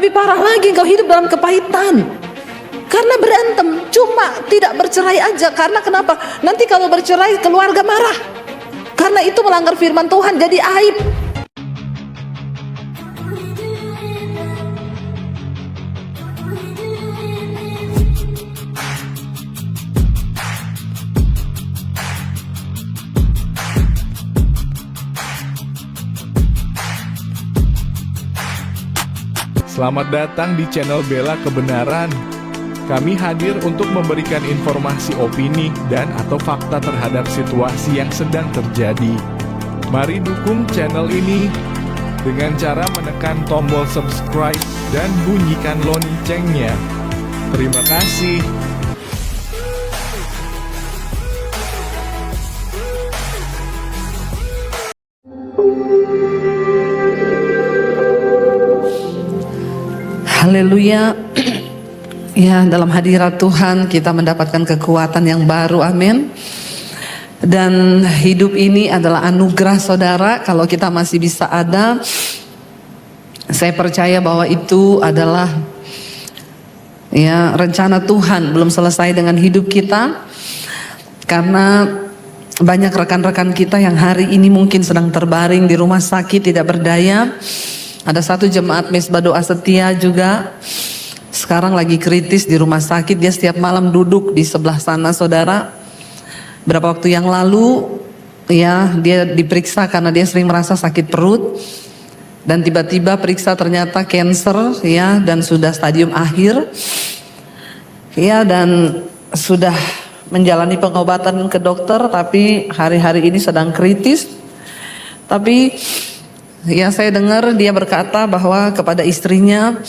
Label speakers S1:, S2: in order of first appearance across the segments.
S1: lebih parah lagi, engkau hidup dalam kepahitan karena berantem. Cuma tidak bercerai aja. Karena kenapa? Nanti kalau bercerai keluarga marah, karena itu melanggar firman Tuhan, jadi aib.
S2: Selamat datang di channel Bela Kebenaran. Kami hadir untuk memberikan informasi opini dan atau fakta terhadap situasi yang sedang terjadi. Mari dukung channel ini dengan cara menekan tombol subscribe dan bunyikan loncengnya. Terima kasih.
S1: Haleluya. Ya, dalam hadirat Tuhan kita mendapatkan kekuatan yang baru, amin. Dan hidup ini adalah anugerah saudara. Kalau kita masih bisa ada, saya percaya bahwa itu adalah ya rencana Tuhan, belum selesai dengan hidup kita. Karena banyak rekan-rekan kita yang hari ini mungkin sedang terbaring di rumah sakit, tidak berdaya. Ada satu jemaat Mesbah Doa Setia juga sekarang lagi kritis di rumah sakit. Dia setiap malam duduk di sebelah sana, saudara. Berapa waktu yang lalu ya dia diperiksa karena dia sering merasa sakit perut, dan tiba-tiba periksa ternyata cancer ya, dan sudah stadium akhir ya, dan sudah menjalani pengobatan ke dokter, tapi hari-hari ini sedang kritis. Tapi ya saya dengar dia berkata bahwa kepada istrinya,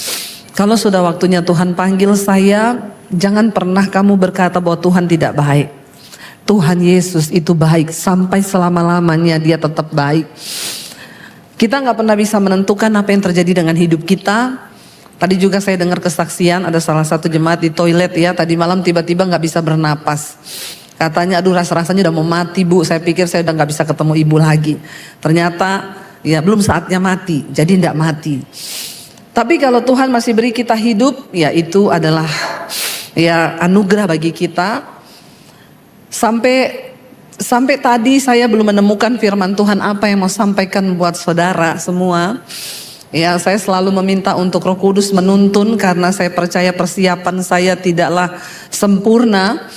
S1: kalau sudah waktunya Tuhan panggil saya, jangan pernah kamu berkata bahwa Tuhan tidak baik. Tuhan Yesus itu baik, sampai selama-lamanya dia tetap baik. Kita gak pernah bisa menentukan apa yang terjadi dengan hidup kita. Tadi juga saya dengar kesaksian, ada salah satu jemaat di toilet ya, tadi malam tiba-tiba gak bisa bernapas. Katanya aduh rasa-rasanya udah mau mati bu, saya pikir saya udah gak bisa ketemu ibu lagi. Ternyata ya belum saatnya mati, jadi tidak mati. Tapi kalau Tuhan masih beri kita hidup, ya itu adalah ya anugerah bagi kita. Sampai tadi saya belum menemukan firman Tuhan apa yang mau sampaikan buat saudara semua. Ya saya selalu meminta untuk Roh Kudus menuntun, karena saya percaya persiapan saya tidaklah sempurna.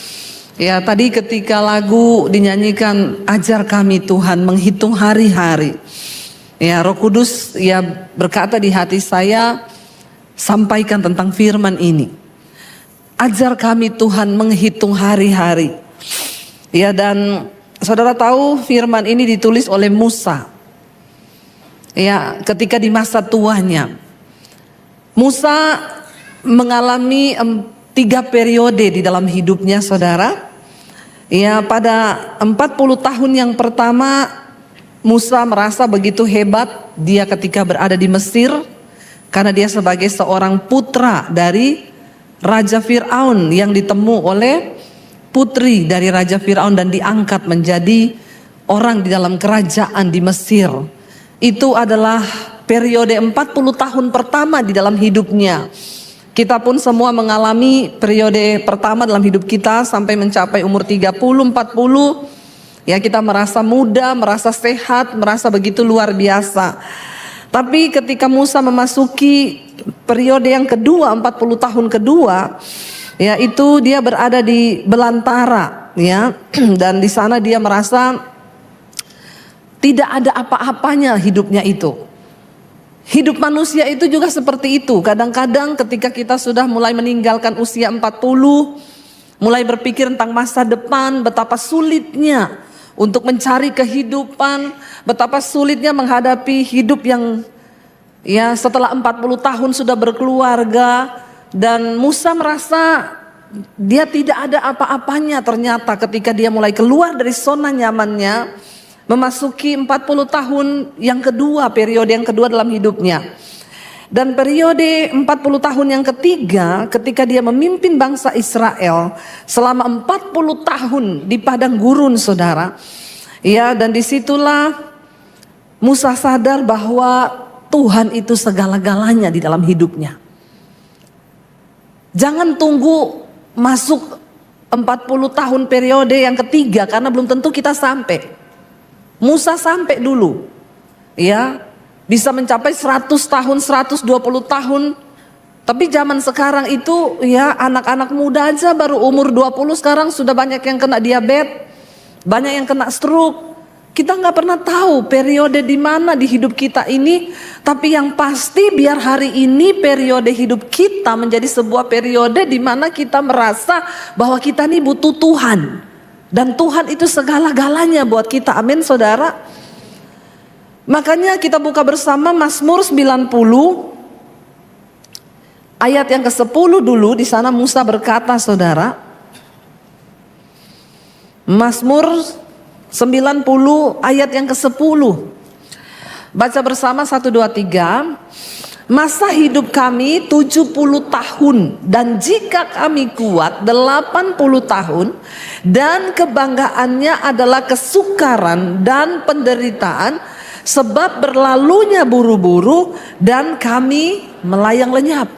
S1: Ya tadi ketika lagu dinyanyikan, ajar kami Tuhan menghitung hari-hari. Ya Roh Kudus ya berkata di hati saya, sampaikan tentang firman ini. Ajar kami Tuhan menghitung hari-hari. Ya, dan saudara tahu firman ini ditulis oleh Musa. Ya, ketika di masa tuanya. Musa mengalami 3 periode di dalam hidupnya, saudara. Ya, pada 40 tahun yang pertama Musa merasa begitu hebat dia ketika berada di Mesir, karena dia sebagai seorang putra dari Raja Fir'aun yang ditemu oleh putri dari Raja Fir'aun dan diangkat menjadi orang di dalam kerajaan di Mesir. Itu adalah periode 40 tahun pertama di dalam hidupnya. Kita pun semua mengalami periode pertama dalam hidup kita sampai mencapai umur 30, 40. Ya kita merasa muda, merasa sehat, merasa begitu luar biasa. Tapi ketika Musa memasuki periode yang kedua, 40 tahun kedua, ya itu dia berada di belantara ya, dan di sana dia merasa tidak ada apa-apanya hidupnya itu. Hidup manusia itu juga seperti itu. Kadang-kadang ketika kita sudah mulai meninggalkan usia 40, mulai berpikir tentang masa depan, betapa sulitnya untuk mencari kehidupan, betapa sulitnya menghadapi hidup yang ya setelah 40 tahun sudah berkeluarga. Dan Musa merasa dia tidak ada apa-apanya ternyata ketika dia mulai keluar dari zona nyamannya, memasuki 40 tahun yang kedua, periode yang kedua dalam hidupnya. Dan periode 40 tahun yang ketiga ketika dia memimpin bangsa Israel selama 40 tahun di padang gurun, saudara. Ya, dan disitulah Musa sadar bahwa Tuhan itu segala-galanya di dalam hidupnya. Jangan tunggu masuk 40 tahun periode yang ketiga, karena belum tentu kita sampai. Musa sampai dulu, ya, bisa mencapai 100 tahun, 120 tahun. Tapi zaman sekarang itu, ya, anak-anak muda aja baru umur 20 sekarang sudah banyak yang kena diabetes, banyak yang kena stroke. Kita nggak pernah tahu periode di mana di hidup kita ini. Tapi yang pasti biar hari ini periode hidup kita menjadi sebuah periode di mana kita merasa bahwa kita ini butuh Tuhan. Dan Tuhan itu segala-galanya buat kita. Amin, saudara. Makanya kita buka bersama Mazmur 90 ayat yang ke-10 dulu. Di sana Musa berkata, saudara, Mazmur 90 ayat yang ke-10. Baca bersama 1, 2, 3. Masa hidup kami 70 tahun, dan jika kami kuat 80 tahun, dan kebanggaannya adalah kesukaran dan penderitaan, sebab berlalunya buru-buru dan kami melayang lenyap.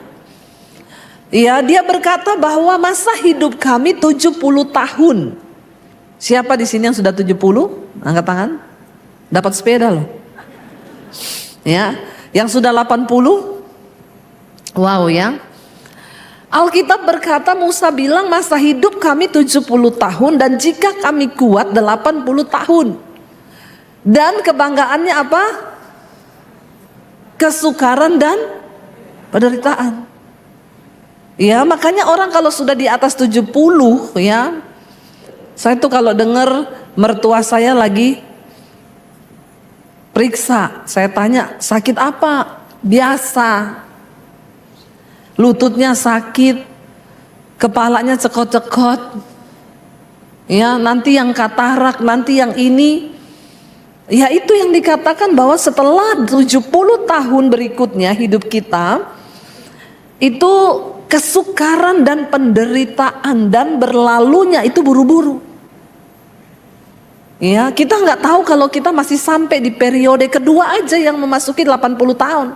S1: Ya, dia berkata bahwa masa hidup kami 70 tahun. Siapa di sini yang sudah 70? Angkat tangan. Dapat sepeda loh. Ya, yang sudah 80? Wow ya. Alkitab berkata, Musa bilang masa hidup kami 70 tahun dan jika kami kuat 80 tahun. Dan kebanggaannya apa? Kesukaran dan penderitaan. Ya, makanya orang kalau sudah di atas 70, ya, saya tuh kalau dengar mertua saya lagi periksa, saya tanya, sakit apa? Biasa. Lututnya sakit, kepalanya cekot-cekot. Ya, nanti yang katarak, nanti yang ini. Ya, itu yang dikatakan bahwa setelah 70 tahun berikutnya hidup kita, itu kesukaran dan penderitaan dan berlalunya itu buru-buru. Ya, kita nggak tahu kalau kita masih sampai di periode kedua aja yang memasuki 80 tahun.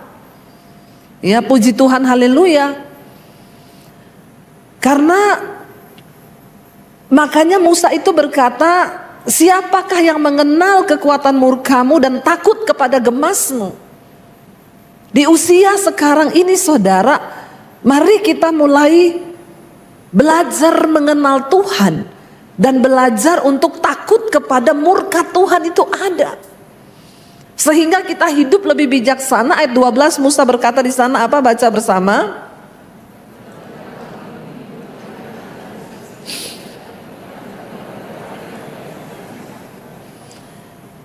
S1: Ya, puji Tuhan, haleluya. Karena makanya Musa itu berkata, siapakah yang mengenal kekuatan murkamu dan takut kepada gemasmu? Di usia sekarang ini, saudara, mari kita mulai belajar mengenal Tuhan. Dan belajar untuk takut kepada murka Tuhan itu ada. Sehingga kita hidup lebih bijaksana. Ayat 12 Musa berkata di sana apa? Baca bersama.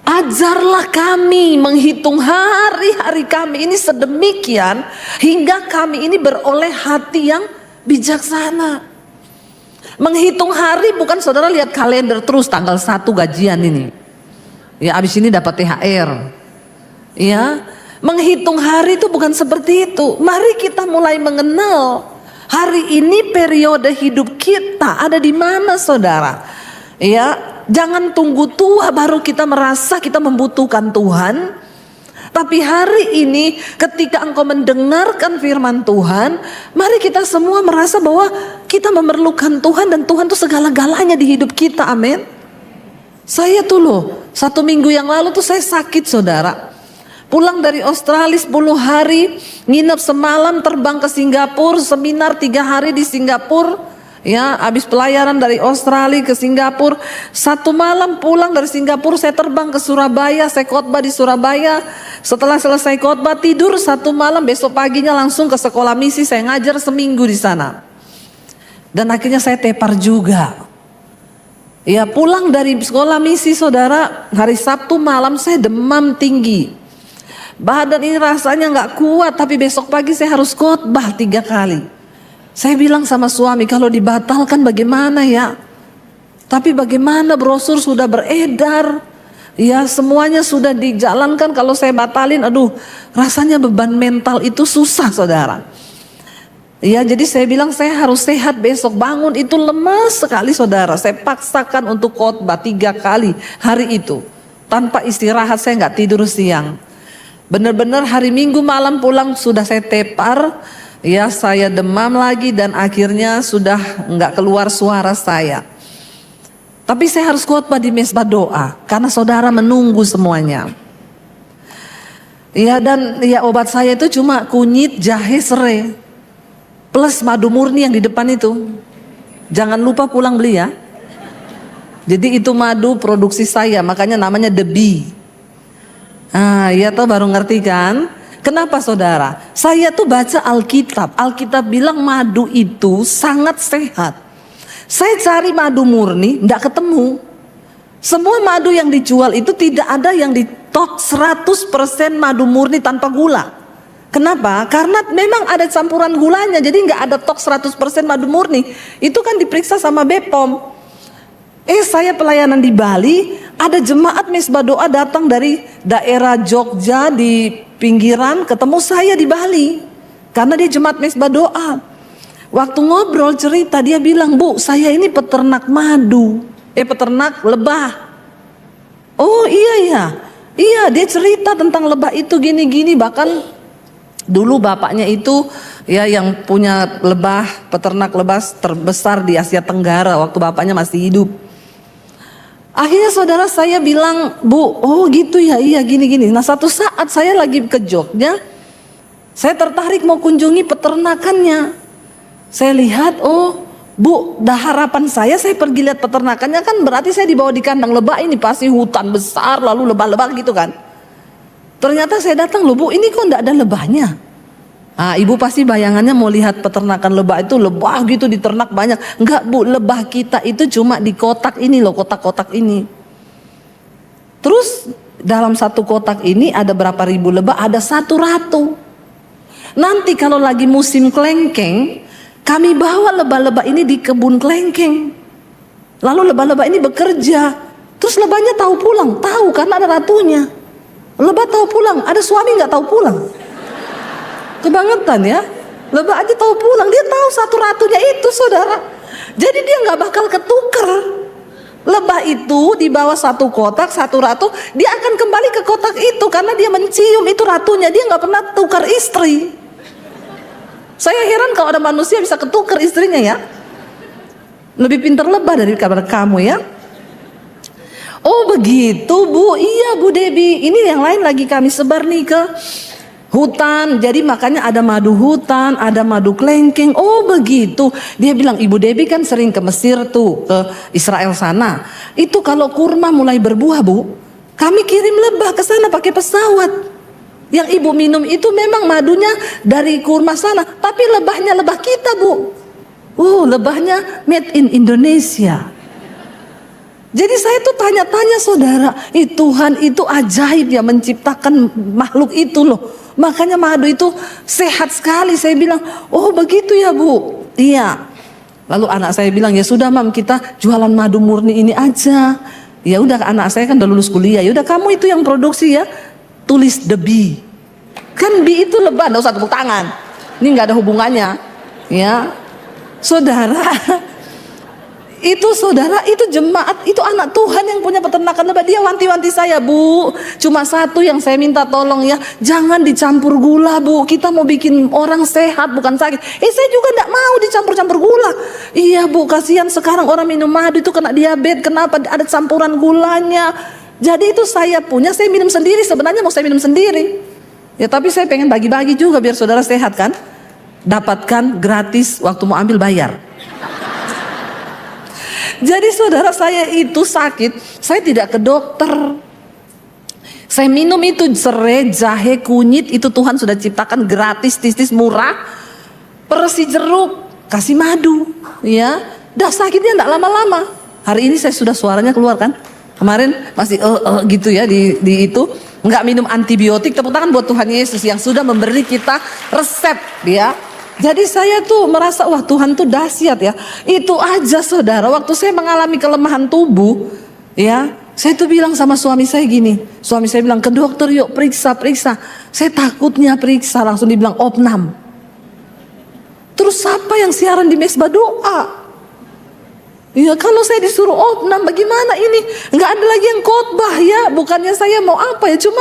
S1: Ajarlah kami menghitung hari-hari kami ini sedemikian hingga kami ini beroleh hati yang bijaksana. Menghitung hari bukan saudara lihat kalender terus tanggal 1 gajian ini. Ya, abis ini dapat THR. Ya, menghitung hari itu bukan seperti itu. Mari kita mulai mengenal hari ini periode hidup kita ada di mana, saudara. Ya, jangan tunggu tua baru kita merasa kita membutuhkan Tuhan. Tapi hari ini ketika engkau mendengarkan firman Tuhan, mari kita semua merasa bahwa kita memerlukan Tuhan dan Tuhan itu segala-galanya di hidup kita, amin. Saya tuh loh, 1 minggu yang lalu tuh saya sakit, saudara. Pulang dari Australia 10 hari, nginep semalam, terbang ke Singapura, seminar 3 hari di Singapura. Ya, habis pelayaran dari Australia ke Singapura, 1 malam pulang dari Singapura saya terbang ke Surabaya, saya khotbah di Surabaya. Setelah selesai khotbah tidur 1 malam, besok paginya langsung ke sekolah misi, saya ngajar seminggu di sana. Dan akhirnya saya tepar juga. Ya, pulang dari sekolah misi, saudara, hari Sabtu malam saya demam tinggi. Badan ini rasanya nggak kuat, tapi besok pagi saya harus khotbah 3 kali. Saya bilang sama suami, kalau dibatalkan bagaimana ya? Tapi bagaimana, brosur sudah beredar, ya semuanya sudah dijalankan. Kalau saya batalin, aduh, rasanya beban mental itu susah, saudara. Ya, jadi saya bilang saya harus sehat besok. Bangun itu lemas sekali, saudara. Saya paksakan untuk khotbah 3 kali hari itu. Tanpa istirahat, saya nggak tidur siang. Benar-benar hari Minggu malam pulang sudah saya tepar. Ya, saya demam lagi dan akhirnya sudah nggak keluar suara saya. Tapi saya harus khotbah di mesbah doa karena saudara menunggu semuanya. Ya, dan ya obat saya itu cuma kunyit, jahe, serai plus madu murni yang di depan itu. Jangan lupa pulang beli ya. Jadi itu madu produksi saya, makanya namanya The Bee. Ya tuh baru ngerti kan? Kenapa saudara? Saya tuh baca Alkitab. Alkitab bilang madu itu sangat sehat. Saya cari madu murni, enggak ketemu. Semua madu yang dijual itu tidak ada yang ditok 100% madu murni tanpa gula. Kenapa? Karena memang ada campuran gulanya, jadi enggak ada tok 100% madu murni. Itu kan diperiksa sama BPOM. Saya pelayanan di Bali, ada jemaat mesbah doa datang dari daerah Jogja di pinggiran, ketemu saya di Bali. Karena dia jemaat mesbah doa. Waktu ngobrol cerita dia bilang, "Bu, saya ini peternak madu, peternak lebah." Oh iya, dia cerita tentang lebah itu gini-gini. Bahkan dulu bapaknya itu ya yang punya lebah, peternak lebah terbesar di Asia Tenggara waktu bapaknya masih hidup. Akhirnya saudara saya bilang, "Bu, oh gitu ya, iya gini-gini." Nah satu saat saya lagi ke Jogja, saya tertarik mau kunjungi peternakannya. Saya lihat, oh Bu, harapan saya pergi lihat peternakannya kan berarti saya dibawa di kandang lebah, ini pasti hutan besar lalu lebah-lebah gitu kan. Ternyata saya datang, loh Bu, ini kok enggak ada lebahnya. Ibu pasti bayangannya mau lihat peternakan lebah itu lebah gitu diternak banyak. Enggak Bu, lebah kita itu cuma di kotak ini loh, kotak-kotak ini. Terus dalam satu kotak ini ada berapa ribu lebah, ada satu ratu. Nanti kalau lagi musim kelengkeng, kami bawa lebah-lebah ini di kebun kelengkeng. Lalu lebah-lebah ini bekerja. Terus lebahnya tahu pulang, tahu karena ada ratunya. Lebah tahu pulang, ada suami nggak tahu pulang. Kebangetan ya. Lebah aja tahu pulang, dia tahu satu ratunya itu saudara. Jadi dia nggak bakal ketuker. Lebah itu dibawa satu kotak, satu ratu, dia akan kembali ke kotak itu karena dia mencium itu ratunya. Dia nggak pernah tukar istri. Saya heran kalau ada manusia bisa ketuker istrinya ya. Lebih pintar lebah daripada kamu ya. Oh begitu Bu, iya Bu Debbie. Ini yang lain lagi kami sebar nih ke hutan. Jadi makanya ada madu hutan, ada madu kelengkeng. Oh begitu. Dia bilang, Ibu Debbie kan sering ke Mesir tuh, ke Israel sana. Itu kalau kurma mulai berbuah Bu, kami kirim lebah ke sana pakai pesawat. Yang ibu minum itu memang madunya dari kurma sana, tapi lebahnya lebah kita Bu. Lebahnya made in Indonesia. Jadi saya tuh tanya-tanya saudara, Tuhan itu ajaib ya menciptakan makhluk itu loh. Makanya madu itu sehat sekali. Saya bilang, oh begitu ya Bu. Iya. Lalu anak saya bilang, ya sudah Mam, kita jualan madu murni ini aja. Ya udah, anak saya kan udah lulus kuliah. Ya udah kamu itu yang produksi ya. Tulis The Bee. Kan bee itu lebah, enggak usah tepuk tangan. Ini nggak ada hubungannya. Ya. Saudara, itu jemaat, itu anak Tuhan yang punya peternakan lebah. Dia wanti-wanti saya, Bu, cuma satu yang saya minta tolong ya, jangan dicampur gula Bu, kita mau bikin orang sehat bukan sakit. Saya juga enggak mau dicampur-campur gula. Iya Bu, kasihan sekarang orang minum madu itu kena diabetes, kenapa ada campuran gulanya. Jadi itu saya punya, saya minum sendiri, sebenarnya mau saya minum sendiri ya, tapi saya pengen bagi-bagi juga biar saudara sehat kan. Dapatkan gratis, waktu mau ambil bayar. Jadi saudara, saya itu sakit, saya tidak ke dokter. Saya minum itu serai, jahe, kunyit, itu Tuhan sudah ciptakan gratis, tistis murah. Persi jeruk, kasih madu, ya. Dah sakitnya enggak lama-lama. Hari ini saya sudah suaranya keluar kan. Kemarin masih gitu ya di itu. Enggak minum antibiotik. Tepuk tangan buat Tuhan Yesus yang sudah memberi kita resep ya. Jadi saya tuh merasa wah Tuhan tuh dahsyat ya. Itu aja saudara, waktu saya mengalami kelemahan tubuh ya, saya tuh bilang sama suami saya gini. Suami saya bilang, ke dokter yuk, periksa. Saya takutnya periksa, langsung dibilang opnam. Terus siapa yang siaran di mesbah doa? Ya kalau saya disuruh opnam bagaimana ini? Nggak ada lagi yang khotbah ya. Bukannya saya mau apa ya, cuma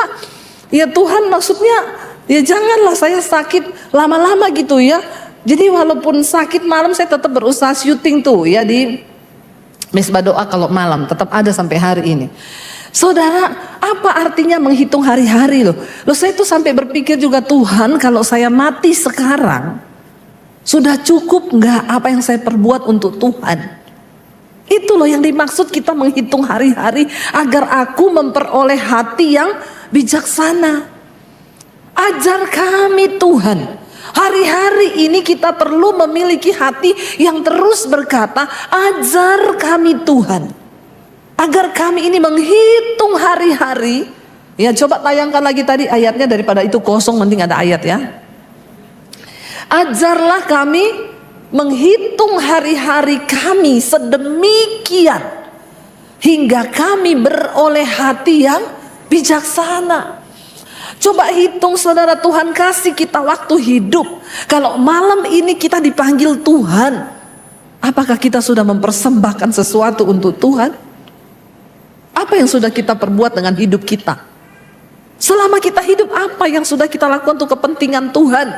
S1: ya Tuhan maksudnya Ya janganlah saya sakit lama-lama gitu ya. Jadi walaupun sakit malam saya tetap berusaha syuting tuh ya di Misbah Doa kalau malam, tetap ada sampai hari ini. Saudara, apa artinya menghitung hari-hari loh? Loh saya tuh sampai berpikir juga, Tuhan kalau saya mati sekarang, sudah cukup nggak apa yang saya perbuat untuk Tuhan? Itu loh yang dimaksud kita menghitung hari-hari, agar aku memperoleh hati yang bijaksana. Ajar kami Tuhan, hari-hari ini kita perlu memiliki hati yang terus berkata, ajar kami Tuhan. Agar kami ini menghitung hari-hari. Ya coba tayangkan lagi tadi ayatnya, daripada itu kosong mending ada ayat ya. Ajarlah kami menghitung hari-hari kami sedemikian hingga kami beroleh hati yang bijaksana. Coba hitung saudara, Tuhan kasih kita waktu hidup. Kalau malam ini kita dipanggil Tuhan, apakah kita sudah mempersembahkan sesuatu untuk Tuhan? Apa yang sudah kita perbuat dengan hidup kita? Selama kita hidup, apa yang sudah kita lakukan untuk kepentingan Tuhan?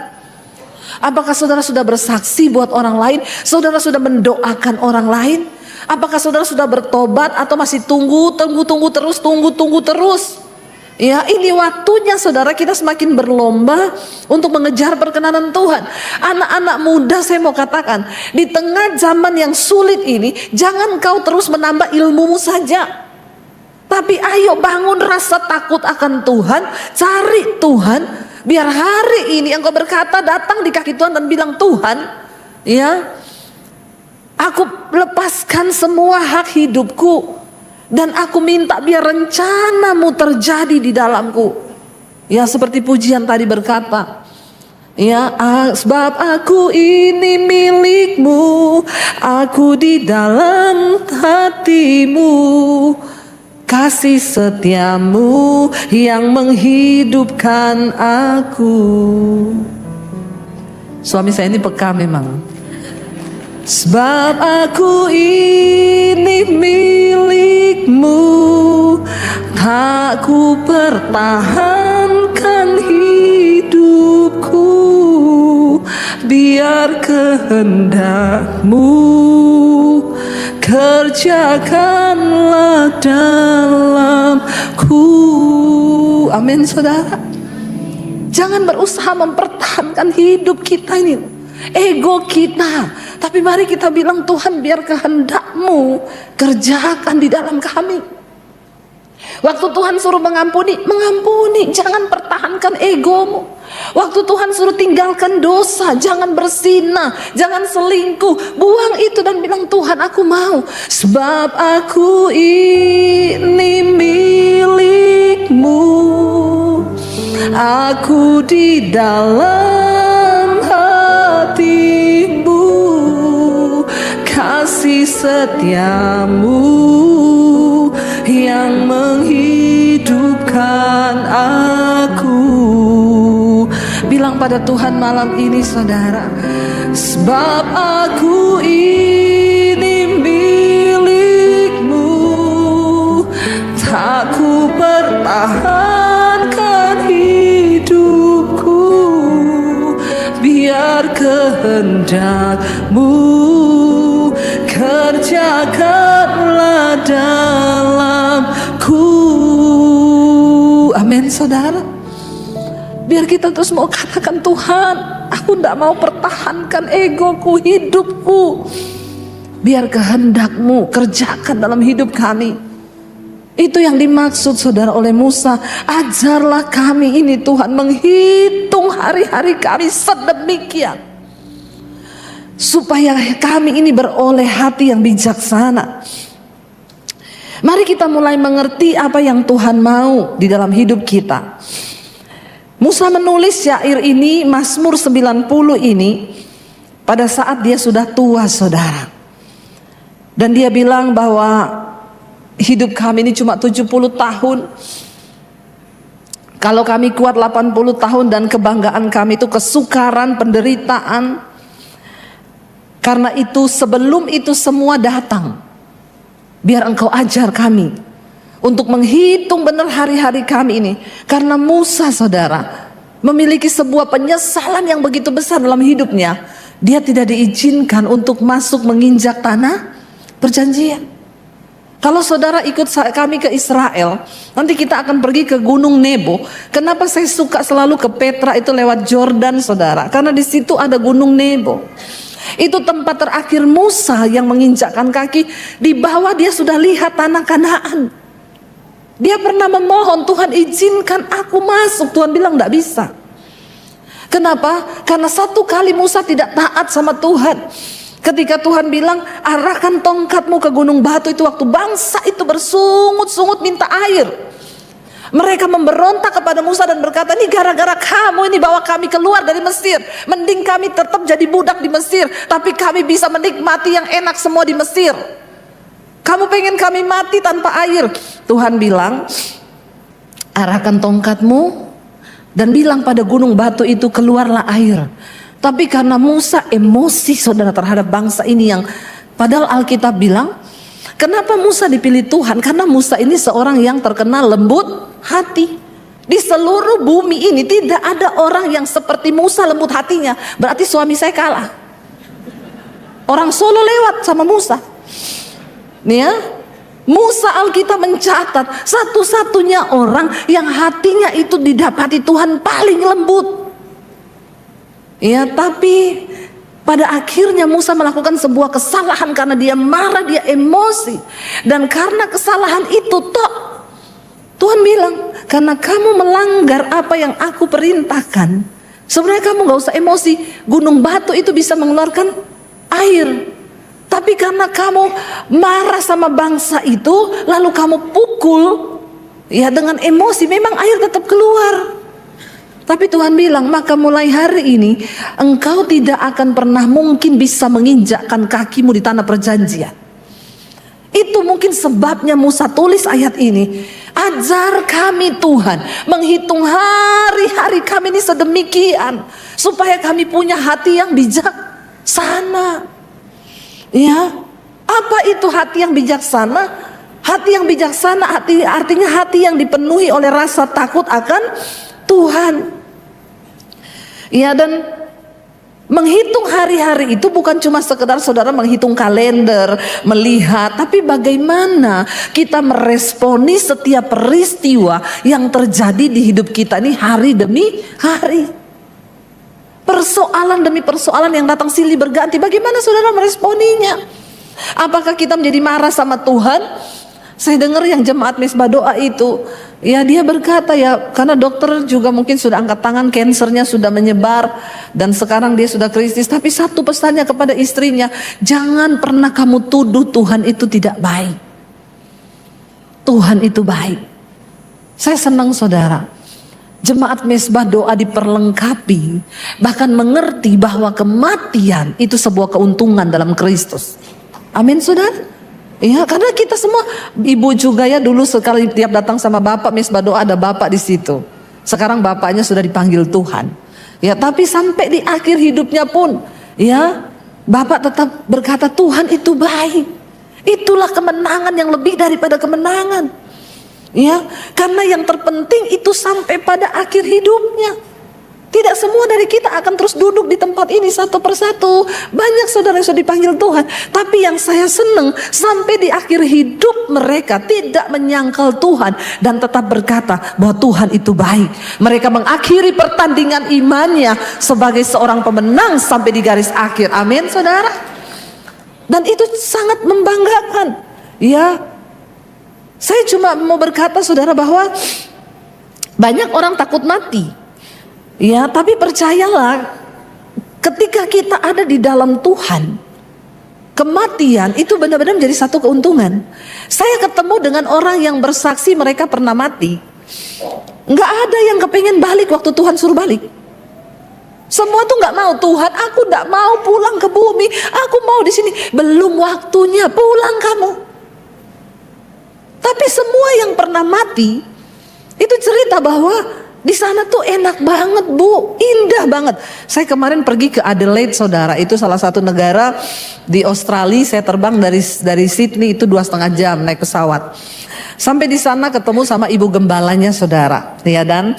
S1: Apakah saudara sudah bersaksi buat orang lain? Saudara sudah mendoakan orang lain? Apakah saudara sudah bertobat atau masih tunggu terus? Ya, ini waktunya saudara kita semakin berlomba untuk mengejar perkenanan Tuhan. Anak-anak muda, saya mau katakan, di tengah zaman yang sulit ini, jangan kau terus menambah ilmumu saja. Tapi ayo bangun rasa takut akan Tuhan, cari Tuhan, biar hari ini engkau berkata, datang di kaki Tuhan dan bilang, Tuhan, ya, aku lepaskan semua hak hidupku dan aku minta biar rencanamu terjadi di dalamku. Ya seperti pujian tadi berkata, ya, sebab aku ini milikmu, aku di dalam hatimu. Kasih setiamu yang menghidupkan aku. Suami saya ini peka memang. Sebab aku ini milikmu, aku pertahankan hidupku, biar kehendakmu kerjakanlah dalamku. Amin saudara. Jangan berusaha mempertahankan hidup kita ini, ego kita. Tapi mari kita bilang, Tuhan biar kehendakmu kerjakan di dalam kami. Waktu Tuhan suruh mengampuni, jangan pertahankan egomu. Waktu Tuhan suruh tinggalkan dosa, jangan berzina, jangan selingkuh, buang itu dan bilang, Tuhan aku mau, sebab aku ini milikmu, aku di dalam hatimu, kasih setiamu yang menghidupkan aku. Bilang pada Tuhan malam ini saudara, sebab aku ini milikmu, tak ku pertahankan hidupku, biar kehendakmu kerjakanlah dalamku. Amin saudara. Biar kita terus mau katakan, Tuhan aku tidak mau pertahankan egoku, hidupku, biar kehendakmu kerjakan dalam hidup kami. Itu yang dimaksud saudara oleh Musa. Ajarlah kami ini Tuhan menghitung hari-hari kami sedemikian, supaya kami ini beroleh hati yang bijaksana. Mari kita mulai mengerti apa yang Tuhan mau di dalam hidup kita. Musa menulis syair ini, Mazmur 90 ini, pada saat dia sudah tua saudara. Dan dia bilang bahwa hidup kami ini cuma 70 tahun. Kalau kami kuat 80 tahun dan kebanggaan kami itu kesukaran, penderitaan. Karena itu sebelum itu semua datang, biar engkau ajar kami untuk menghitung benar hari-hari kami ini. Karena Musa saudara memiliki sebuah penyesalan yang begitu besar dalam hidupnya, dia tidak diizinkan untuk masuk menginjak tanah perjanjian. Kalau saudara ikut kami ke Israel, nanti kita akan pergi ke Gunung Nebo. Kenapa saya suka selalu ke Petra itu lewat Jordan, saudara? Karena di situ ada Gunung Nebo. Itu tempat terakhir Musa yang menginjakkan kaki. Di bawah dia sudah lihat tanah Kanaan. Dia pernah memohon, Tuhan izinkan aku masuk. Tuhan bilang tidak bisa. Kenapa? Karena satu kali Musa tidak taat sama Tuhan. Ketika Tuhan bilang, arahkan tongkatmu ke gunung batu, itu waktu bangsa itu bersungut-sungut minta air. Mereka memberontak kepada Musa dan berkata, ini gara-gara kamu ini bawa kami keluar dari Mesir. Mending kami tetap jadi budak di Mesir, tapi kami bisa menikmati yang enak semua di Mesir. Kamu pengen kami mati tanpa air. Tuhan bilang, arahkan tongkatmu dan bilang pada gunung batu itu, keluarlah air. Tapi karena Musa emosi, saudara, terhadap bangsa ini yang padahal Alkitab bilang, kenapa Musa dipilih Tuhan? Karena Musa ini seorang yang terkenal lembut hati. Di seluruh bumi ini tidak ada orang yang seperti Musa lembut hatinya. Berarti suami saya kalah. Orang Solo lewat sama Musa. Nih ya, Musa, Alkitab mencatat satu-satunya orang yang hatinya itu didapati Tuhan paling lembut. Ya, tapi pada akhirnya Musa melakukan sebuah kesalahan karena dia marah, dia emosi. Dan karena kesalahan itu Tuhan bilang, karena kamu melanggar apa yang aku perintahkan, sebenarnya kamu gak usah emosi. Gunung batu itu bisa mengeluarkan air. Tapi karena kamu marah sama bangsa itu, lalu kamu pukul, ya dengan emosi, memang air tetap keluar. Tapi Tuhan bilang, maka mulai hari ini engkau tidak akan pernah mungkin bisa menginjakkan kakimu di tanah perjanjian. Itu mungkin sebabnya Musa tulis ayat ini. Ajar kami Tuhan menghitung hari-hari kami ini sedemikian, supaya kami punya hati yang bijaksana. Ya, apa itu hati yang bijaksana? Hati yang bijaksana artinya hati yang dipenuhi oleh rasa takut akan Tuhan. Ya, dan menghitung hari-hari itu bukan cuma sekedar saudara menghitung kalender, melihat, tapi bagaimana kita meresponi setiap peristiwa yang terjadi di hidup kita ini hari demi hari. Persoalan demi persoalan yang datang silih berganti, bagaimana saudara meresponinya? Apakah kita menjadi marah sama Tuhan? Saya dengar yang jemaat Mesbah Doa itu, ya dia berkata, ya karena dokter juga mungkin sudah angkat tangan, kansernya sudah menyebar dan sekarang dia sudah kritis. Tapi satu pesannya kepada istrinya, jangan pernah kamu tuduh Tuhan itu tidak baik. Tuhan itu baik. Saya senang saudara, jemaat Mesbah Doa diperlengkapi, bahkan mengerti bahwa kematian itu sebuah keuntungan dalam Kristus. Amin saudara. Ya, karena kita semua, ibu juga ya dulu sekali tiap datang sama bapak Mesbah Doa ada bapak di situ. Sekarang bapaknya sudah dipanggil Tuhan. Ya, tapi sampai di akhir hidupnya pun, ya bapak tetap berkata Tuhan itu baik. Itulah kemenangan yang lebih daripada kemenangan. Ya, karena yang terpenting itu sampai pada akhir hidupnya. Tidak semua dari kita akan terus duduk di tempat ini satu persatu. Banyak saudara yang sudah dipanggil Tuhan. Tapi yang saya senang, sampai di akhir hidup mereka tidak menyangkal Tuhan dan tetap berkata bahwa Tuhan itu baik. Mereka mengakhiri pertandingan imannya sebagai seorang pemenang sampai di garis akhir. Amin saudara. Dan itu sangat membanggakan. Ya, saya cuma mau berkata saudara bahwa banyak orang takut mati. Ya, tapi percayalah, ketika kita ada di dalam Tuhan, kematian itu benar-benar menjadi satu keuntungan. Saya ketemu dengan orang yang bersaksi mereka pernah mati. Nggak ada yang kepengen balik waktu Tuhan suruh balik. Semua tuh nggak mau. Tuhan, aku nggak mau pulang ke bumi. Aku mau di sini. Belum waktunya, pulang kamu. Tapi semua yang pernah mati itu cerita bahwa di sana tuh enak banget bu, indah banget. Saya kemarin pergi ke Adelaide saudara, itu salah satu negara di Australia. Saya terbang dari Sydney itu 2,5 jam naik pesawat. Sampai di sana ketemu sama ibu gembalanya saudara. Ya, dan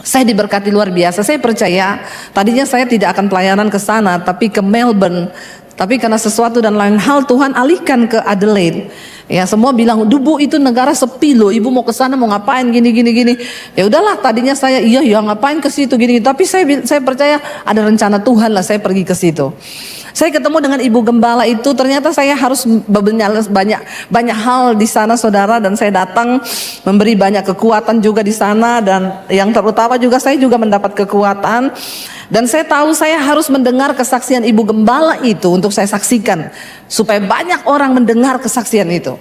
S1: Saya diberkati luar biasa. Saya percaya tadinya saya tidak akan pelayanan ke sana, tapi ke Melbourne. Tapi karena sesuatu dan lain hal Tuhan alihkan ke Adelaide. Ya, semua bilang, "Dubu itu negara sepi loh. Ibu mau ke sana mau ngapain gini gini gini." Ya udahlah, tadinya saya iya ngapain ke situ gini. Tapi saya percaya ada rencana Tuhan lah saya pergi ke situ. Saya ketemu dengan ibu gembala itu, ternyata saya harus banyak hal di sana saudara, dan saya datang memberi banyak kekuatan juga di sana, dan yang terutama juga saya juga mendapat kekuatan, dan saya tahu saya harus mendengar kesaksian ibu gembala itu untuk saya saksikan supaya banyak orang mendengar kesaksian itu.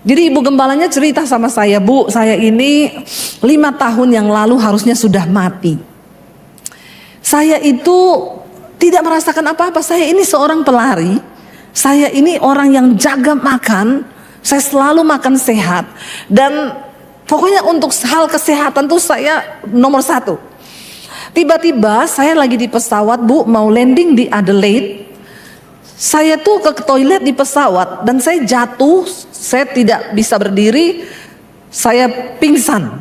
S1: Jadi ibu gembalanya cerita sama saya, "Bu, saya ini 5 tahun yang lalu harusnya sudah mati. Saya itu tidak merasakan apa-apa. Saya ini seorang pelari. Saya ini orang yang jaga makan. Saya selalu makan sehat. Dan pokoknya untuk hal kesehatan tuh saya nomor 1. Tiba-tiba saya lagi di pesawat, Bu, mau landing di Adelaide. Saya tuh ke toilet di pesawat dan saya jatuh. Saya tidak bisa berdiri. Saya pingsan.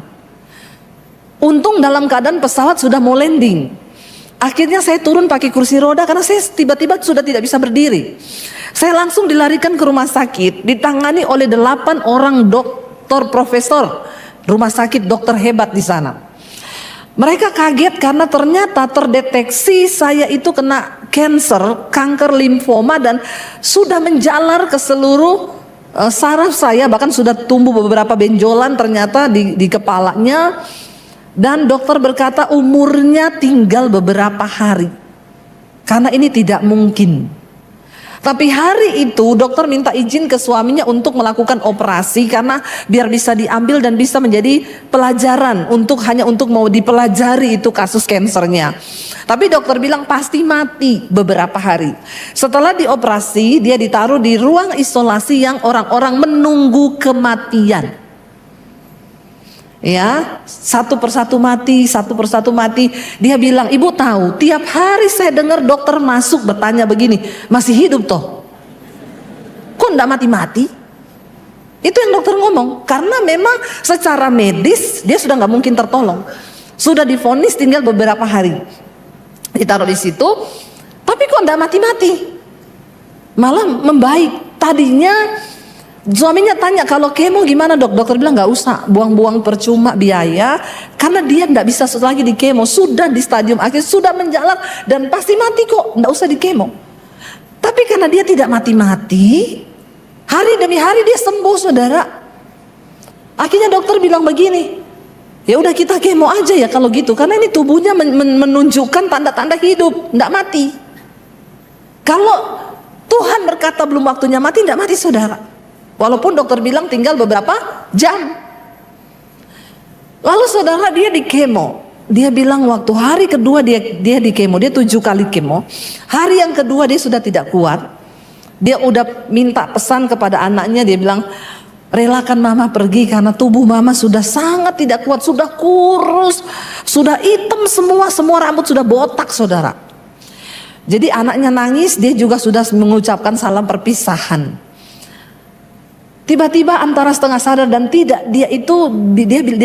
S1: Untung dalam keadaan pesawat sudah mau landing. Akhirnya saya turun pakai kursi roda karena saya tiba-tiba sudah tidak bisa berdiri. Saya langsung dilarikan ke rumah sakit, ditangani oleh 8 orang dokter profesor, rumah sakit dokter hebat di sana. Mereka kaget karena ternyata terdeteksi saya itu kena kanker limfoma, dan sudah menjalar ke seluruh saraf saya, bahkan sudah tumbuh beberapa benjolan ternyata di kepalanya. Dan dokter berkata umurnya tinggal beberapa hari, karena ini tidak mungkin. Tapi hari itu dokter minta izin ke suaminya untuk melakukan operasi, karena biar bisa diambil dan bisa menjadi pelajaran hanya untuk mau dipelajari itu kasus kansernya. Tapi dokter bilang pasti mati beberapa hari. Setelah dioperasi, dia ditaruh di ruang isolasi yang orang-orang menunggu kematian. Ya, satu persatu mati. Dia bilang, "Ibu tahu, tiap hari saya dengar dokter masuk bertanya begini, masih hidup toh? Kok enggak mati-mati?" Itu yang dokter ngomong. Karena memang secara medis dia sudah nggak mungkin tertolong. Sudah divonis tinggal beberapa hari. Ditaruh di situ, tapi kok enggak mati-mati? Malah membaik. Tadinya suaminya tanya, "Kalau kemo gimana dok?" Dokter bilang nggak usah, buang-buang percuma biaya, karena dia nggak bisa lagi di kemo, sudah di stadium akhir, sudah menjalar dan pasti mati kok, nggak usah di kemo. Tapi karena dia tidak mati-mati, hari demi hari dia sembuh saudara. Akhirnya dokter bilang begini, "Ya udah kita kemo aja ya kalau gitu, karena ini tubuhnya menunjukkan tanda-tanda hidup, nggak mati." Kalau Tuhan berkata belum waktunya mati, nggak mati saudara. Walaupun dokter bilang tinggal beberapa jam. Lalu saudara, dia di kemo. Dia bilang waktu hari kedua dia di kemo, dia 7 kali kemo. Hari yang kedua dia sudah tidak kuat. Dia udah minta pesan kepada anaknya, dia bilang, "Relakan mama pergi karena tubuh mama sudah sangat tidak kuat, sudah kurus, sudah hitam semua rambut sudah botak saudara." Jadi anaknya nangis, dia juga sudah mengucapkan salam perpisahan. Tiba-tiba antara setengah sadar dan tidak, dia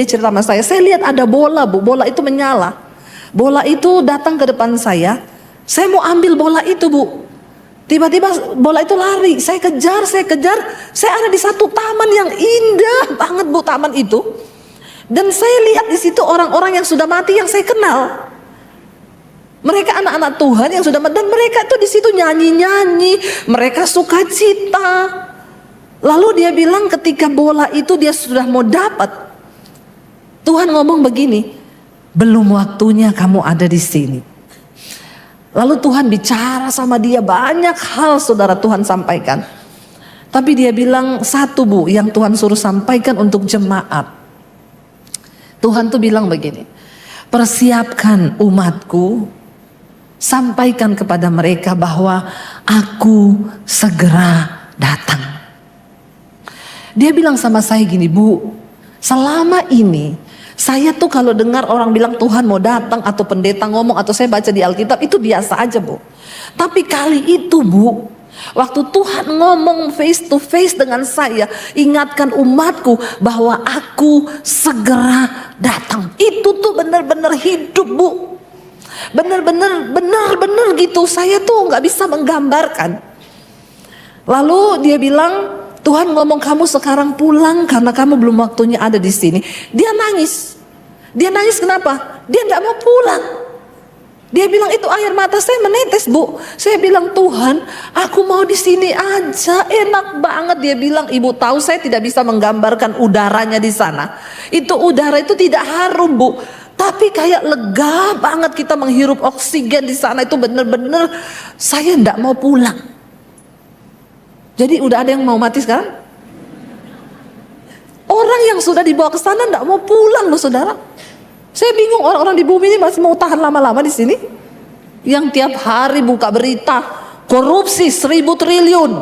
S1: cerita sama saya lihat ada bola, Bu. Bola itu menyala. Bola itu datang ke depan saya mau ambil bola itu, Bu. Tiba-tiba bola itu lari, saya kejar. Saya ada di satu taman yang indah banget, Bu, taman itu. Dan saya lihat di situ orang-orang yang sudah mati yang saya kenal. Mereka anak-anak Tuhan yang sudah mati, dan mereka itu di situ nyanyi-nyanyi, mereka sukacita. Lalu dia bilang ketika bola itu dia sudah mau dapat, Tuhan ngomong begini, "Belum waktunya kamu ada di sini." Lalu Tuhan bicara sama dia banyak hal saudara, Tuhan sampaikan. Tapi dia bilang satu, Bu, yang Tuhan suruh sampaikan untuk jemaat. Tuhan tuh bilang begini, "Persiapkan umatku, sampaikan kepada mereka bahwa aku segera datang." Dia bilang sama saya gini, "Bu, selama ini saya tuh kalau dengar orang bilang Tuhan mau datang, atau pendeta ngomong, atau saya baca di Alkitab, itu biasa aja, Bu. Tapi kali itu, Bu, Waktu Tuhan ngomong face to face dengan saya, ingatkan umatku bahwa aku segera datang. Itu tuh benar-benar hidup, Bu. Benar-benar gitu. Saya tuh nggak bisa menggambarkan. Lalu dia bilang, Tuhan ngomong kamu sekarang pulang karena kamu belum waktunya ada di sini. Dia nangis. Dia nangis kenapa? Dia nggak mau pulang. Dia bilang itu air mata saya menetes, Bu. Saya bilang, Tuhan, aku mau di sini aja, enak banget. Dia bilang, Ibu tahu saya tidak bisa menggambarkan udaranya di sana. Itu udara itu tidak harum, Bu. Tapi kayak lega banget kita menghirup oksigen di sana. Itu benar-benar saya tidak mau pulang. Jadi udah ada yang mau mati sekarang? Orang yang sudah dibawa ke sana tidak mau pulang loh, saudara. Saya bingung orang-orang di bumi ini masih mau tahan lama-lama di sini. Yang tiap hari buka berita korupsi 1.000 triliun.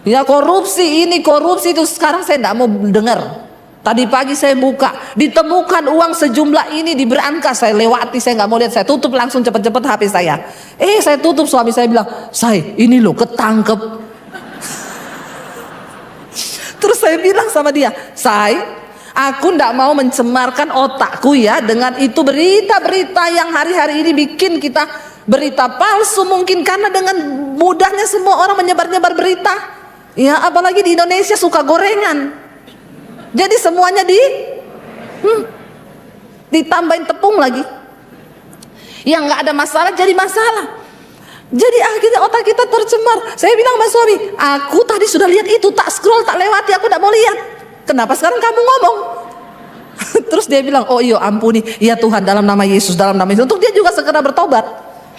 S1: Ya korupsi ini, korupsi itu. Sekarang saya tidak mau dengar. Tadi pagi saya buka, ditemukan uang sejumlah ini di berangkas. Saya lewati, saya nggak mau lihat. Saya tutup langsung cepet-cepet HP saya. Saya tutup, suami saya bilang, Say, ini loh ketangkep. Terus saya bilang sama dia, Say, aku ndak mau mencemarkan otakku ya dengan itu berita-berita yang hari-hari ini bikin kita berita palsu mungkin, karena dengan mudahnya semua orang menyebar-nyebar berita. Ya apalagi di Indonesia suka gorengan. Jadi semuanya ditambahin tepung lagi. Yang nggak ada masalah jadi masalah. Jadi akhirnya otak kita tercemar. Saya bilang sama suami, aku tadi sudah lihat itu, tak scroll, tak lewati, aku ndak mau lihat. Kenapa sekarang kamu ngomong? Terus dia bilang, oh iya ampuni, ya Tuhan dalam nama Yesus, dalam nama Yesus. Untuk dia juga segera bertobat.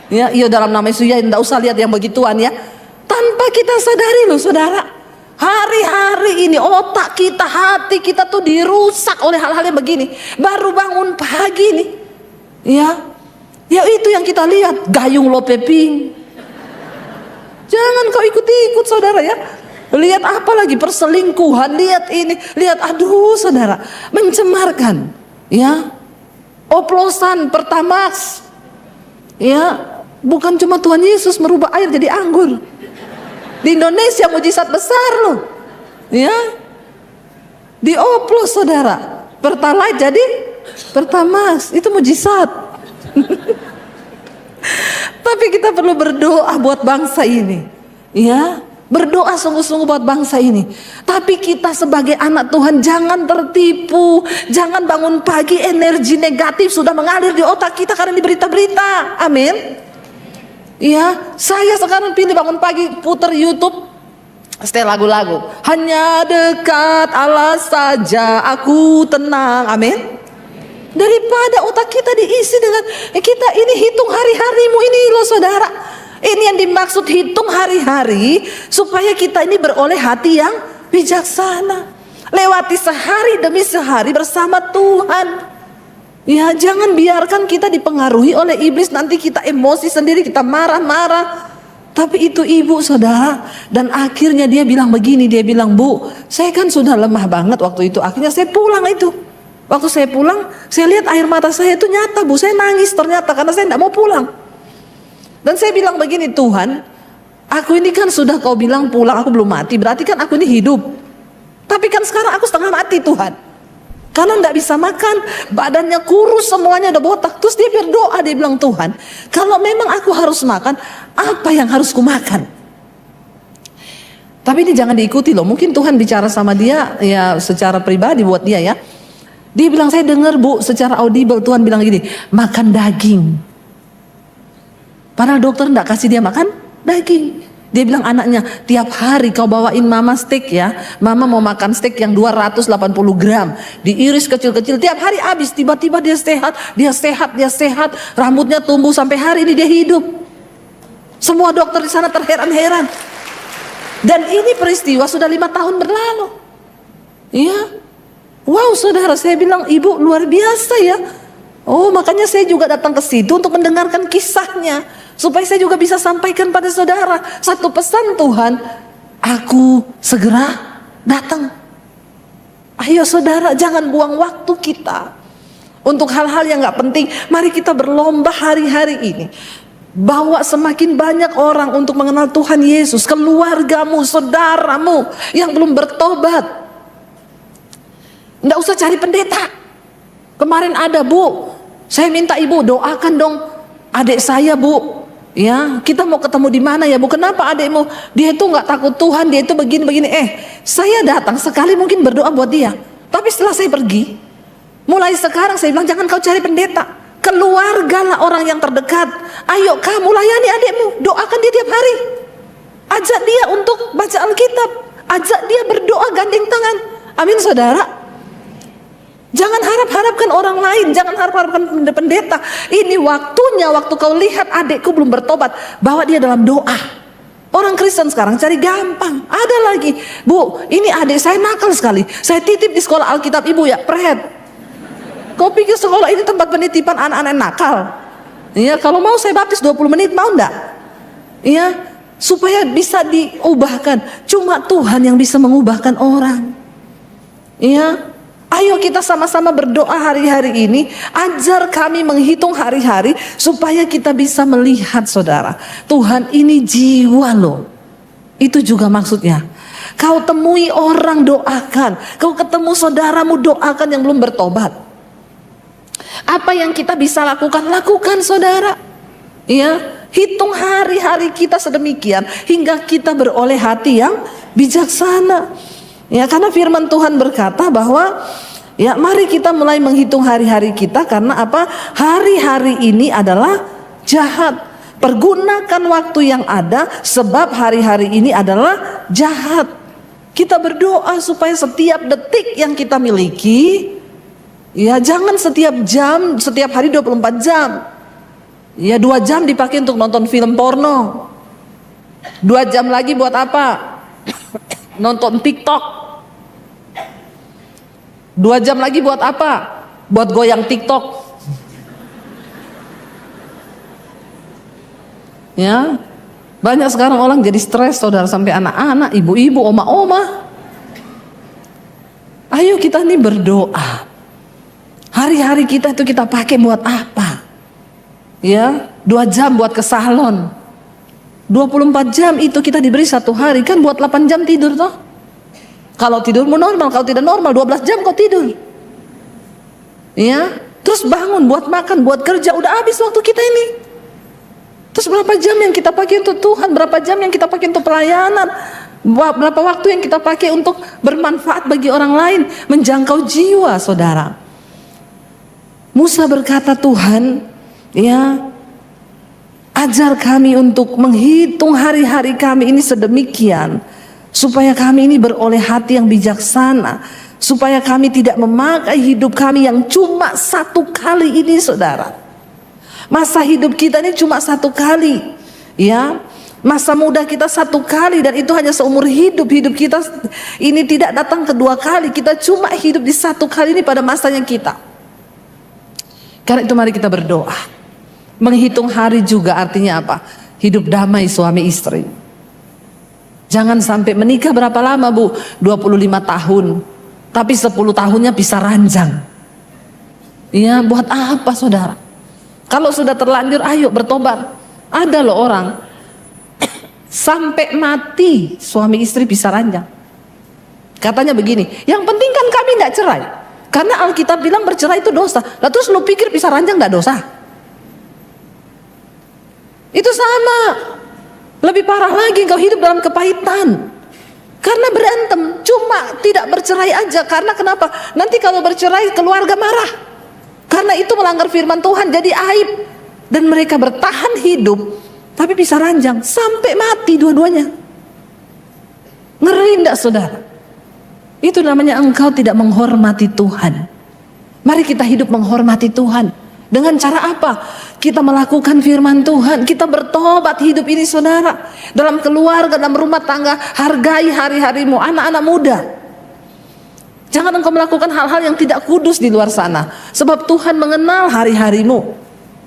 S1: Ya, iya dalam nama Yesus, ya tidak usah lihat yang begituan ya. Tanpa kita sadari loh saudara, hari-hari ini otak kita, hati kita tuh dirusak oleh hal-hal yang begini. Baru bangun pagi nih, ya itu yang kita lihat, gayung lope pink. Jangan kau ikut-ikut saudara ya. Lihat apa lagi, perselingkuhan, lihat ini, lihat, aduh saudara, mencemarkan, ya, oplosan Pertamax, ya, bukan cuma Tuhan Yesus merubah air jadi anggur. Di Indonesia mujizat besar loh, ya, dioplos saudara, Pertalite jadi Pertamax, itu mujizat. Tapi kita perlu berdoa buat bangsa ini, ya. Berdoa sungguh-sungguh buat bangsa ini. Tapi kita sebagai anak Tuhan jangan tertipu. Jangan bangun pagi energi negatif sudah mengalir di otak kita karena di berita-berita. Amin. Ya, saya sekarang pilih bangun pagi putar YouTube, setel lagu-lagu. Hanya dekat Allah saja aku tenang. Amin. Daripada otak kita diisi dengan kita ini hitung hari-harimu ini loh saudara. Ini yang dimaksud hitung hari-hari, supaya kita ini beroleh hati yang bijaksana. Lewati sehari demi sehari bersama Tuhan. Ya jangan biarkan kita dipengaruhi oleh iblis, nanti kita emosi sendiri, kita marah-marah. Tapi itu ibu saudara. Dan akhirnya dia bilang begini, dia bilang, Bu, saya kan sudah lemah banget waktu itu. Akhirnya saya pulang itu. Waktu saya pulang, saya lihat air mata saya itu nyata, Bu. Saya nangis ternyata karena saya tidak mau pulang. Dan saya bilang begini, Tuhan, aku ini kan sudah kau bilang pulang, aku belum mati, berarti kan aku ini hidup. Tapi kan sekarang aku setengah mati Tuhan. Karena tidak bisa makan, badannya kurus, semuanya udah botak. Terus dia berdoa, dia bilang, Tuhan, kalau memang aku harus makan, apa yang harus kumakan? Tapi ini jangan diikuti loh, mungkin Tuhan bicara sama dia ya secara pribadi buat dia ya. Dia bilang, saya dengar Bu, secara audible Tuhan bilang gini, makan daging. Padahal dokter tidak kasih dia makan daging. Dia bilang anaknya, tiap hari kau bawain mama steak ya. Mama mau makan steak yang 280 gram. Diiris kecil-kecil, tiap hari habis. Tiba-tiba dia sehat. Rambutnya tumbuh sampai hari ini dia hidup. Semua dokter di sana terheran-heran. Dan ini peristiwa sudah 5 tahun berlalu. Iya. Wow saudara, saya bilang ibu luar biasa ya. Oh makanya saya juga datang ke situ untuk mendengarkan kisahnya, supaya saya juga bisa sampaikan pada saudara satu pesan Tuhan, aku segera datang. Ayo saudara, jangan buang waktu kita untuk hal-hal yang gak penting. Mari kita berlomba hari-hari ini. Bawa semakin banyak orang untuk mengenal Tuhan Yesus. Keluargamu, saudaramu yang belum bertobat. Nggak usah cari pendeta. Kemarin ada, Bu, saya minta ibu doakan dong adik saya, Bu. Ya, kita mau ketemu di mana ya, Bu? Kenapa adikmu? Dia itu nggak takut Tuhan, dia itu begini-begini. Saya datang sekali mungkin berdoa buat dia. Tapi setelah saya pergi, mulai sekarang saya bilang jangan kau cari pendeta. Keluargalah orang yang terdekat. Ayo kamu layani adikmu, doakan dia tiap hari. Ajak dia untuk baca Alkitab, ajak dia berdoa gandeng tangan. Amin, saudara. Jangan harap-harapkan orang lain, jangan harap-harapkan pendeta. Ini waktunya, waktu kau lihat adikku belum bertobat, bawa dia dalam doa. Orang Kristen sekarang cari gampang. Ada lagi, Bu, ini adik saya nakal sekali, saya titip di sekolah Alkitab ibu ya, Pret. Kau pikir sekolah ini tempat penitipan anak-anak nakal? Ya, kalau mau saya baptis 20 menit, mau enggak? Ya, supaya bisa diubahkan. Cuma Tuhan yang bisa mengubahkan orang. Ya, ayo kita sama-sama berdoa hari-hari ini. Ajar kami menghitung hari-hari supaya kita bisa melihat, saudara, Tuhan ini jiwa loh. Itu juga maksudnya. Kau temui orang, doakan. Kau ketemu saudaramu, doakan yang belum bertobat. Apa yang kita bisa lakukan, lakukan, saudara. Ya, hitung hari-hari kita sedemikian hingga kita beroleh hati yang bijaksana. Ya, karena firman Tuhan berkata bahwa ya, mari kita mulai menghitung hari-hari kita, karena apa? Hari-hari ini adalah jahat. Pergunakan waktu yang ada, sebab hari-hari ini adalah jahat. Kita berdoa supaya setiap detik yang kita miliki, ya, jangan setiap jam, setiap hari 24 jam. Ya, 2 jam dipakai untuk nonton film porno. 2 jam lagi buat apa? Nonton TikTok. 2 jam lagi buat apa? Buat goyang TikTok. Ya, banyak sekarang orang jadi stres, saudara, sampai anak-anak, ibu-ibu, oma-oma. Ayo kita nih berdoa. Hari-hari kita itu kita pakai buat apa? Ya, 2 jam buat ke salon. 24 jam itu kita diberi 1 hari, kan buat 8 jam tidur toh. Kalau tidurmu normal, kalau tidak normal 12 jam kau tidur. Ya, terus bangun buat makan, buat kerja, udah habis waktu kita ini. Terus berapa jam yang kita pakai untuk Tuhan? Berapa jam yang kita pakai untuk pelayanan? Berapa waktu yang kita pakai untuk bermanfaat bagi orang lain, menjangkau jiwa, saudara? Musa berkata, Tuhan, ya, ajar kami untuk menghitung hari-hari kami ini sedemikian, supaya kami ini beroleh hati yang bijaksana, supaya kami tidak memakai hidup kami yang cuma 1 kali ini, saudara. Masa hidup kita ini cuma 1 kali, ya. Masa muda kita 1 kali, dan itu hanya seumur hidup. Hidup kita ini tidak datang kedua kali. Kita cuma hidup di 1 kali ini pada masanya kita. Karena itu mari kita berdoa. Menghitung hari juga artinya apa? Hidup damai suami istri. Jangan sampai menikah berapa lama, Bu? 25 tahun. Tapi 10 tahunnya bisa ranjang. Ya, buat apa, saudara? Kalau sudah terlanjur, ayo bertobat. Ada loh orang sampai mati suami istri bisa ranjang. Katanya begini, yang penting kan kami tidak cerai, karena Alkitab bilang bercerai itu dosa. Lah terus lu pikir bisa ranjang tidak dosa? Itu sama. Lebih parah lagi, kau hidup dalam kepahitan karena berantem. Cuma tidak bercerai aja, karena kenapa? Nanti kalau bercerai keluarga marah. Karena itu melanggar firman Tuhan, jadi aib. Dan mereka bertahan hidup, tapi bisa ranjang sampai mati dua-duanya. Ngeri enggak, saudara? Itu namanya engkau tidak menghormati Tuhan. Mari kita hidup menghormati Tuhan. Dengan cara apa? Kita melakukan firman Tuhan, kita bertobat hidup ini, saudara. Dalam keluarga, dalam rumah tangga, hargai hari-harimu, anak-anak muda. Jangan engkau melakukan hal-hal yang tidak kudus di luar sana. Sebab Tuhan mengenal hari-harimu.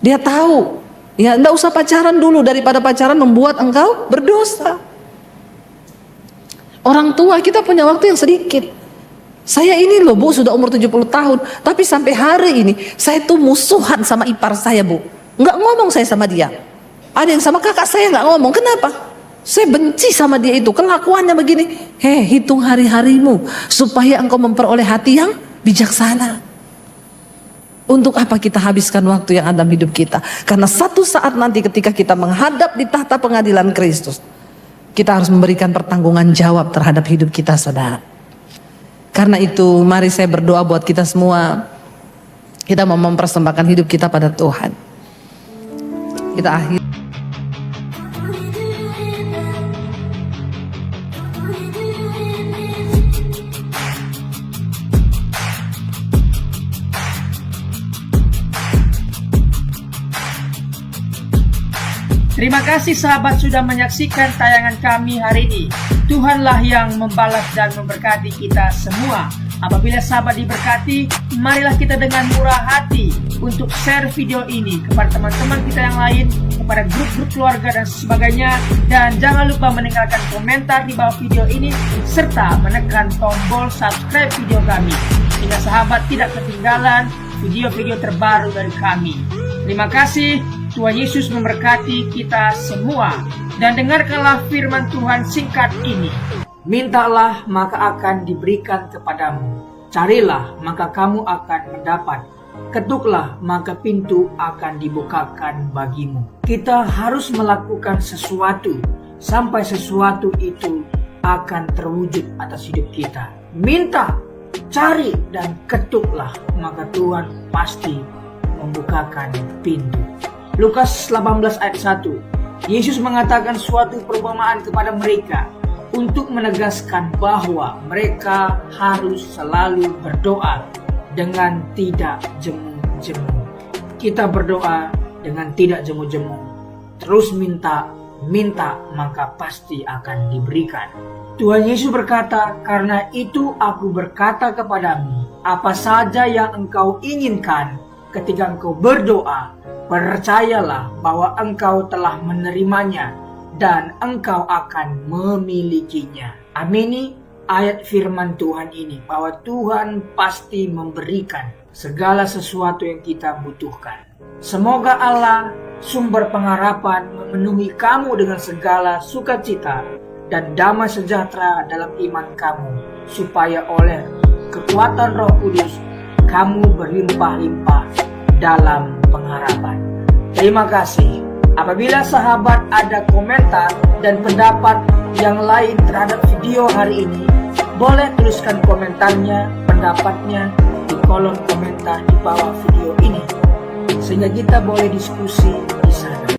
S1: Dia tahu. Ya, enggak usah pacaran dulu, daripada pacaran membuat engkau berdosa. Orang tua kita punya waktu yang sedikit. Saya ini loh, Bu, sudah umur 70 tahun. Tapi sampai hari ini, saya tuh musuhan sama ipar saya, Bu. Enggak ngomong saya sama dia. Ada yang sama kakak saya nggak ngomong, kenapa? Saya benci sama dia itu, kelakuannya begini. Hitung hari-harimu supaya engkau memperoleh hati yang bijaksana. Untuk apa kita habiskan waktu yang ada dalam hidup kita? Karena satu saat nanti ketika kita menghadap di tahta pengadilan Kristus, kita harus memberikan pertanggungan jawab terhadap hidup kita, saudara. Karena itu mari saya berdoa buat kita semua. Kita mau mempersembahkan hidup kita pada Tuhan. Kita akhir.
S3: Terima kasih sahabat sudah menyaksikan tayangan kami hari ini. Tuhanlah yang membalas dan memberkati kita semua. Apabila sahabat diberkati, marilah kita dengan murah hati untuk share video ini kepada teman-teman kita yang lain, kepada grup-grup keluarga dan sebagainya. Dan jangan lupa meninggalkan komentar di bawah video ini, serta menekan tombol subscribe video kami, sehingga sahabat tidak ketinggalan video-video terbaru dari kami. Terima kasih. Tuhan Yesus memberkati kita semua. Dan dengarkanlah firman Tuhan singkat ini. Mintalah maka akan diberikan kepadamu. Carilah maka kamu akan mendapat. Ketuklah maka pintu akan dibukakan bagimu. Kita harus melakukan sesuatu sampai sesuatu itu akan terwujud atas hidup kita. Minta, cari dan ketuklah maka Tuhan pasti membukakan pintu. Lukas 18 ayat 1. Yesus mengatakan suatu perumpamaan kepada mereka untuk menegaskan bahwa mereka harus selalu berdoa dengan tidak jemu-jemu. Kita berdoa dengan tidak jemu-jemu. Terus minta maka pasti akan diberikan. Tuhan Yesus berkata, karena itu aku berkata kepadamu, apa saja yang engkau inginkan ketika engkau berdoa, percayalah bahwa engkau telah menerimanya dan engkau akan memilikinya. Amini ayat firman Tuhan ini, bahwa Tuhan pasti memberikan segala sesuatu yang kita butuhkan. Semoga Allah, sumber pengharapan, memenuhi kamu dengan segala sukacita dan damai sejahtera dalam iman kamu, supaya oleh kekuatan Roh Kudus kamu berlimpah-limpah dalam pengharapan. Terima kasih. Apabila sahabat ada komentar dan pendapat yang lain terhadap video hari ini, boleh tuliskan komentarnya, pendapatnya di kolom komentar di bawah video ini, sehingga kita boleh diskusi di sana.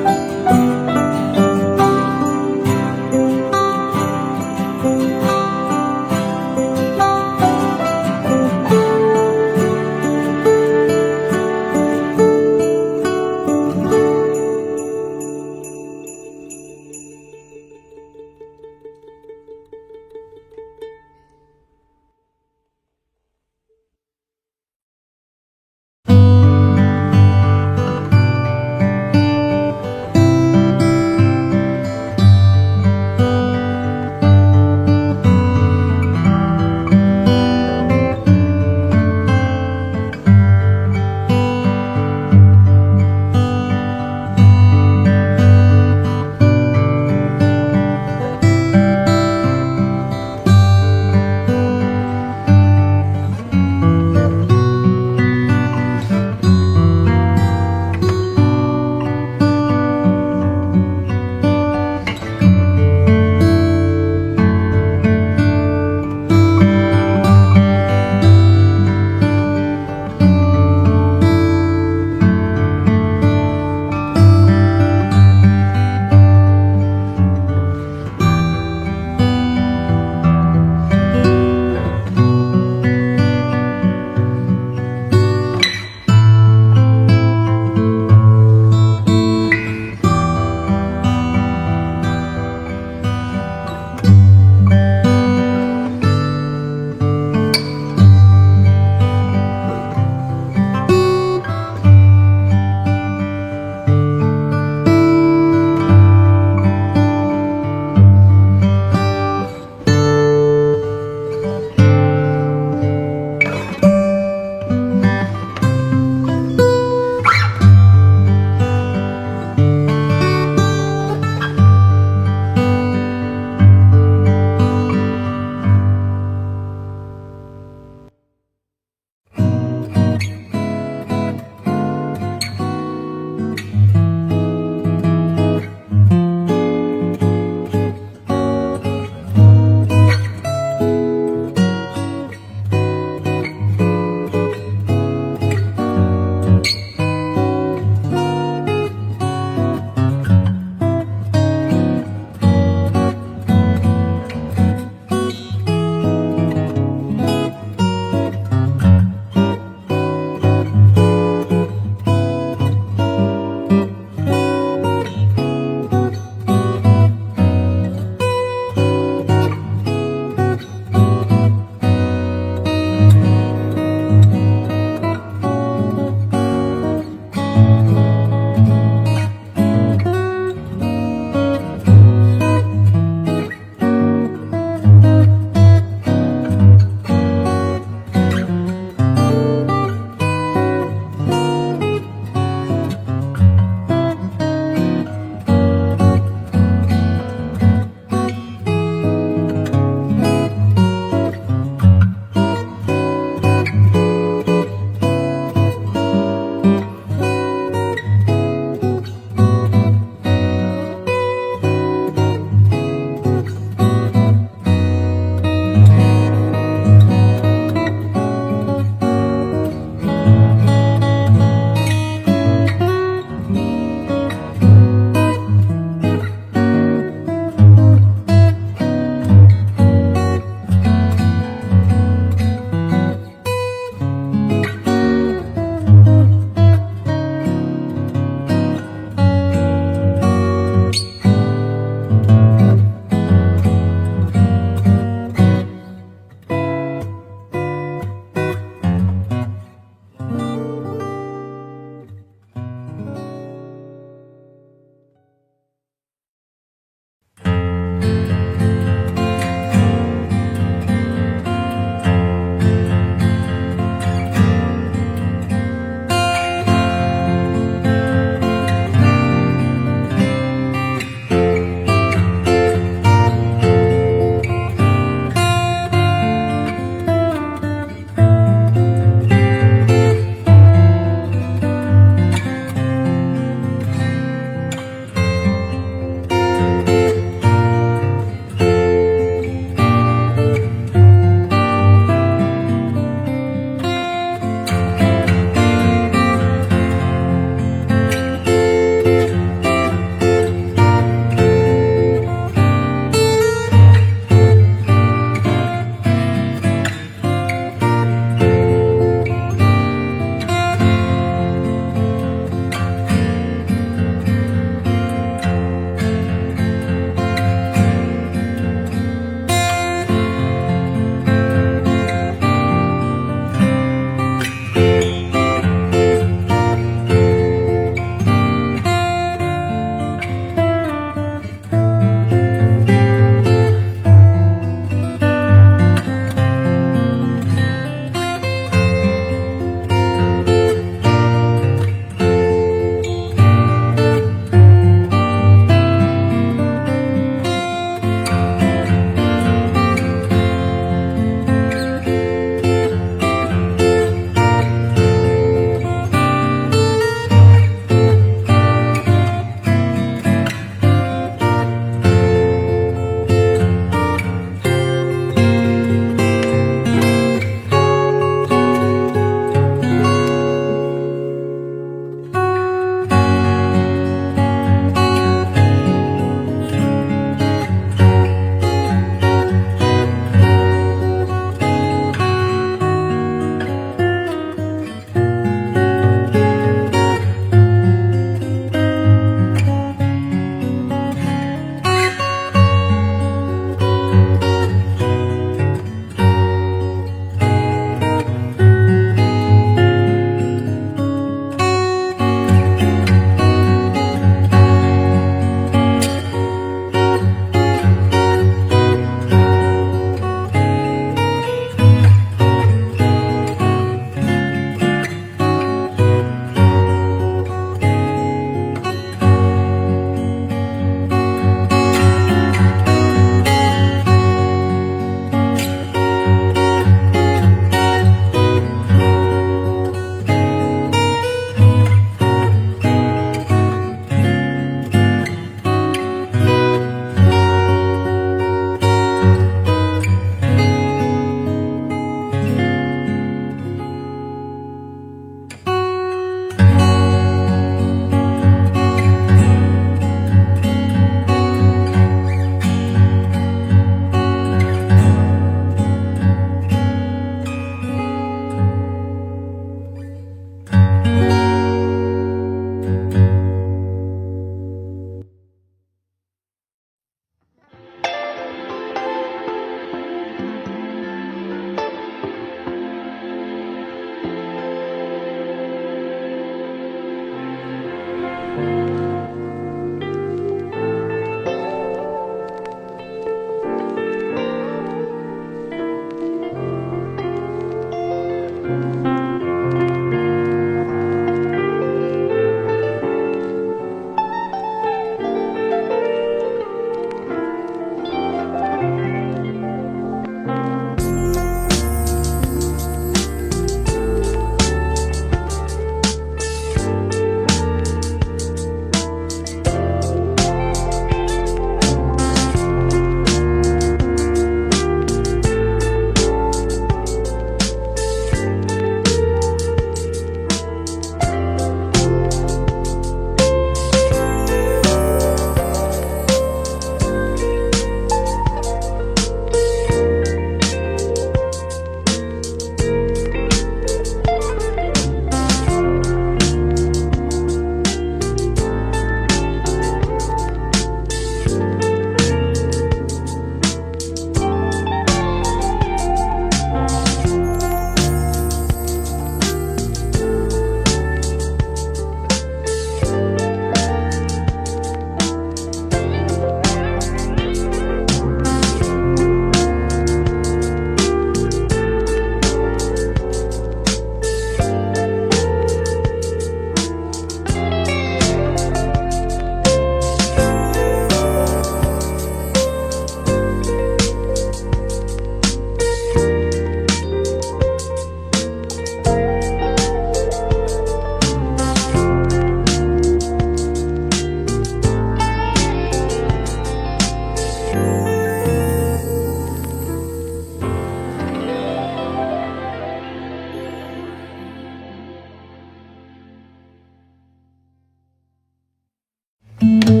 S3: Tuhan.